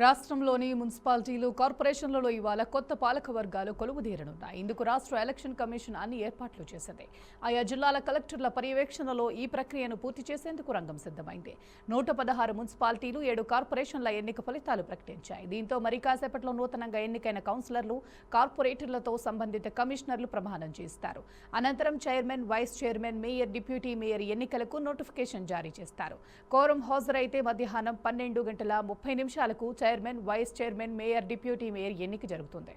రాష్ట్రంలోని మున్సిపాలిటీలు కార్పొరేషన్లలో ఇవాళ కొత్త పాలక వర్గాలు కొలువుదీరనున్నాయి. ఇందుకు రాష్ట్ర ఎలక్షన్ కమిషన్ అన్ని ఏర్పాట్లు చేసింది. ఆయా జిల్లాల కలెక్టర్ల పర్యవేక్షణలో ఈ ప్రక్రియను పూర్తి చేసేందుకు రంగం సిద్ధమైంది. 116 మున్సిపాలిటీలు 7 కార్పొరేషన్ల ఎన్నిక ఫలితాలు ప్రకటించాయి. దీంతో మరి కాసేపట్లో నూతనంగా ఎన్నికైన కౌన్సిలర్లు, కార్పొరేటర్లతో సంబంధిత కమిషనర్లు ప్రమాణం చేస్తారు. అనంతరం chairman, vice chairman, mayor, deputy mayor ఎన్నికలకు నోటిఫికేషన్ జారీ చేస్తారు. కోరం హాజరైతే మధ్యాహ్నం 12:30 chairman, vice chairman, mayor, deputy mayor ఎన్నిక జరుగుతుంది.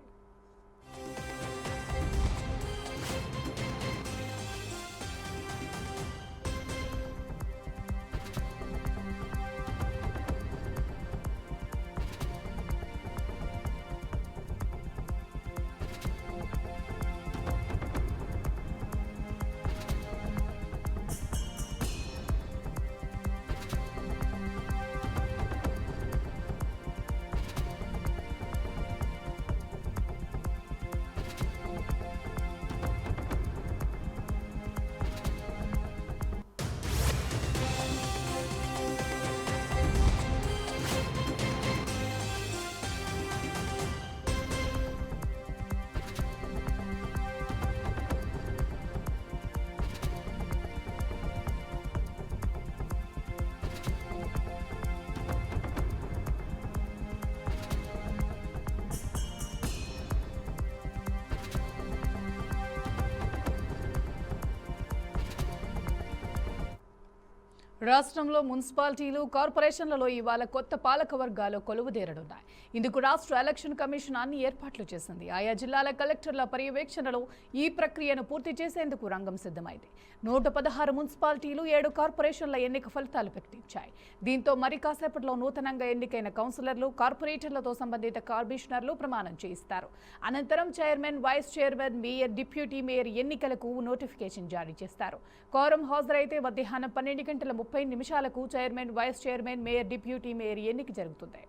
రాష్ట్రంలో మున్సిపాలిటీలు, కార్పొరేషన్లలో ఇవాళ కొత్త పాలక వర్గాలు కొలువుదీరనున్నాయి. ఇందుకు రాష్ట్ర ఎలక్షన్ కమిషన్ అన్ని ఏర్పాట్లు చేసింది. ఆయా జిల్లాల కలెక్టర్ల పర్యవేక్షణలో ఈ ప్రక్రియను పూర్తి చేసేందుకు రంగం సిద్ధమైంది. 116 మున్సిపాలిటీలు, 7 కార్పొరేషన్ల ఎన్నిక ఫలితాలు ప్రకటించాయి. దీంతో మరి కాసేపట్లో నూతనంగా ఎన్నికైన కౌన్సిలర్లు, కార్పొరేటర్లతో సంబంధిత కమిషనర్లు ప్రమాణం చేయిస్తారు. అనంతరం chairman, vice chairman, mayor, deputy mayor ఎన్నికలకు నోటిఫికేషన్ జారీ చేస్తారు. కోరం హాజరైతే మధ్యాహ్నం 12:30 chairman, vice chairman, mayor, deputy mayor ఎన్నిక జరుగుతుంది.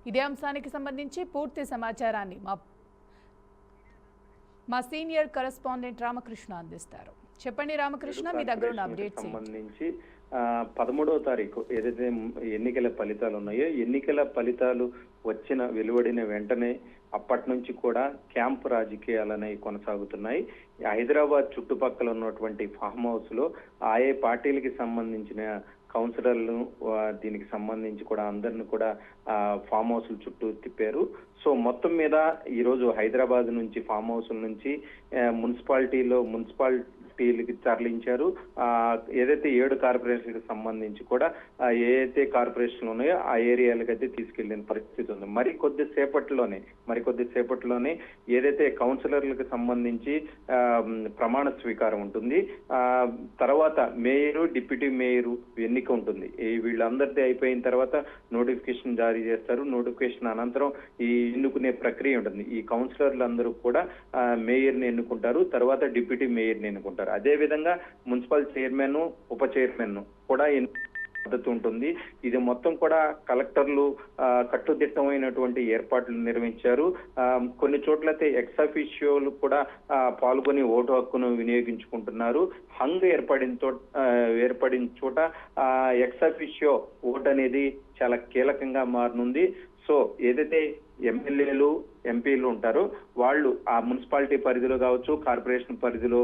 ఇదే అంశానికి సంబంధించి పూర్తి సమాచారాన్ని మా సీనియర్ కరెస్పాండెంట్ రామకృష్ణ అందిస్తారు. చెప్పండి రామకృష్ణ, మీ దగ్గర ఉన్న అప్డేట్స్ సంబంధించి 13వ తారీఖు ఏదైతే ఎన్నికల ఫలితాలు ఉన్నాయో, ఎన్నికల ఫలితాలు వెలువడిన వెంటనే అప్పటి నుంచి కూడా క్యాంప్ రాజకీయాలనేవి కొనసాగుతున్నాయి. హైదరాబాద్ చుట్టుపక్కల ఉన్నటువంటి ఫామ్ హౌస్ లో ఆయా పార్టీలకి సంబంధించిన కౌన్సిలర్లు, దీనికి సంబంధించి కూడా అందరిని కూడా ఫామ్ హౌస్ల చుట్టూ తిప్పారు. సో మొత్తం మీద ఈ రోజు హైదరాబాద్ నుంచి ఫామ్ హౌస్ నుంచి మున్సిపాలిటీలకి తరలించారు. ఏదైతే 7 కార్పొరేషన్లకు సంబంధించి కూడా ఏదైతే కార్పొరేషన్లు ఉన్నాయో ఆ ఏరియాలకు అయితే తీసుకెళ్లిన పరిస్థితి ఉంది. మరికొద్దిసేపట్లోనే ఏదైతే కౌన్సిలర్లకు సంబంధించి ప్రమాణ స్వీకారం ఉంటుంది. తర్వాత మేయరు, డిప్యూటీ మేయరు ఎన్నిక ఉంటుంది. వీళ్ళందరిది అయిపోయిన తర్వాత నోటిఫికేషన్ జారీ చేస్తారు. నోటిఫికేషన్ అనంతరం ఈ ఎన్నుకునే ప్రక్రియ ఉంటుంది. ఈ కౌన్సిలర్లు అందరూ కూడా మేయర్ని ఎన్నుకుంటారు, తర్వాత డిప్యూటీ మేయర్ని ఎన్నుకుంటారు. అదే విధంగా మున్సిపల్ చైర్మన్, ఉప చైర్మన్ కూడా పద్ధతి ఉంటుంది. ఇది మొత్తం కూడా కలెక్టర్లు కట్టుదిట్టమైనటువంటి ఏర్పాట్లు నిర్వహించారు. కొన్ని చోట్లయితే ఎక్స్ అఫీషియోలు కూడా పాల్గొని ఓటు హక్కును వినియోగించుకుంటున్నారు. హంగ్ ఏర్పడిన చోట ఎక్స్ అఫీషియో ఓటు అనేది చాలా కీలకంగా మారనుంది. సో ఏదైతే ఎమ్మెల్యేలు, ఎంపీలు ఉంటారో వాళ్ళు ఆ మున్సిపాలిటీ పరిధిలో కావచ్చు, కార్పొరేషన్ పరిధిలో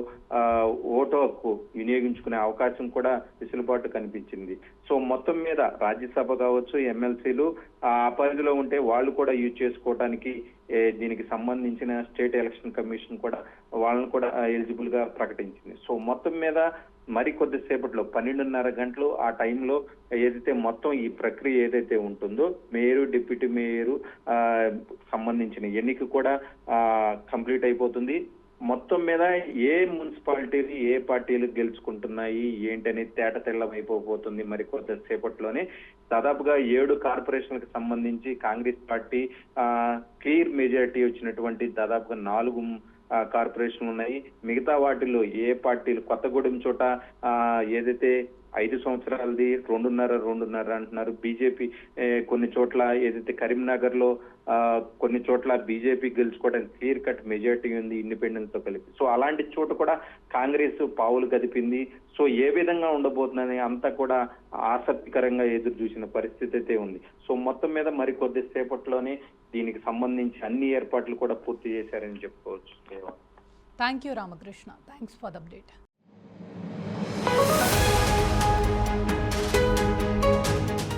ఓటు హక్కు వినియోగించుకునే అవకాశం కూడా వెసులుబాటు కనిపించింది. సో మొత్తం మీద రాజ్యసభ కావచ్చు, ఎమ్మెల్సీలు ఆ పరిధిలో ఉంటే వాళ్ళు కూడా యూజ్ చేసుకోవడానికి దీనికి సంబంధించిన స్టేట్ ఎలక్షన్ కమిషన్ కూడా వాళ్ళని కూడా ఎలిజిబుల్ గా ప్రకటించింది. సో మొత్తం మీద మరి కొద్దిసేపట్లో 12:30 గంటలు ఆ టైంలో ఏదైతే మొత్తం ఈ ప్రక్రియ ఏదైతే ఉంటుందో మేయరు, డిప్యూటీ మేయరు సంబంధించిన ఎన్నిక కూడా కంప్లీట్ అయిపోతుంది. మొత్తం మీద ఏ మున్సిపాలిటీలు ఏ పార్టీలు గెలుచుకుంటున్నాయి ఏంటనే తేట తెల్లమైపోతుంది. మరి కొద్దిసేపట్లోనే దాదాపుగా 7 కార్పొరేషన్లకు సంబంధించి కాంగ్రెస్ పార్టీ క్లియర్ మెజారిటీ వచ్చినటువంటి దాదాపుగా 4 కార్పొరేషన్లు ఉన్నాయి. మిగతా వాటిల్లో ఏ పార్టీలు కొత్తగూడెం చోట ఏదైతే 5 సంవత్సరాలది 2.5 అంటున్నారు. బీజేపీ కొన్ని చోట్ల ఏదైతే కరీంనగర్ లో కొన్ని చోట్ల బీజేపీ గెలుచుకోవడానికి క్లియర్ కట్ మెజారిటీ ఉంది ఇండిపెండెన్స్ తో కలిపి. సో అలాంటి చోట కూడా కాంగ్రెస్ పావులు కదిపింది. సో ఏ విధంగా ఉండబోతుందని అంతా కూడా ఆసక్తికరంగా ఎదురు చూసిన పరిస్థితి అయితే ఉంది. సో మొత్తం మీద మరి కొద్దిసేపట్లోనే దీనికి సంబంధించి అన్ని ఏర్పాట్లు కూడా పూర్తి చేశారని చెప్పుకోవచ్చు. Thank you Ramakrishna, thanks for the update.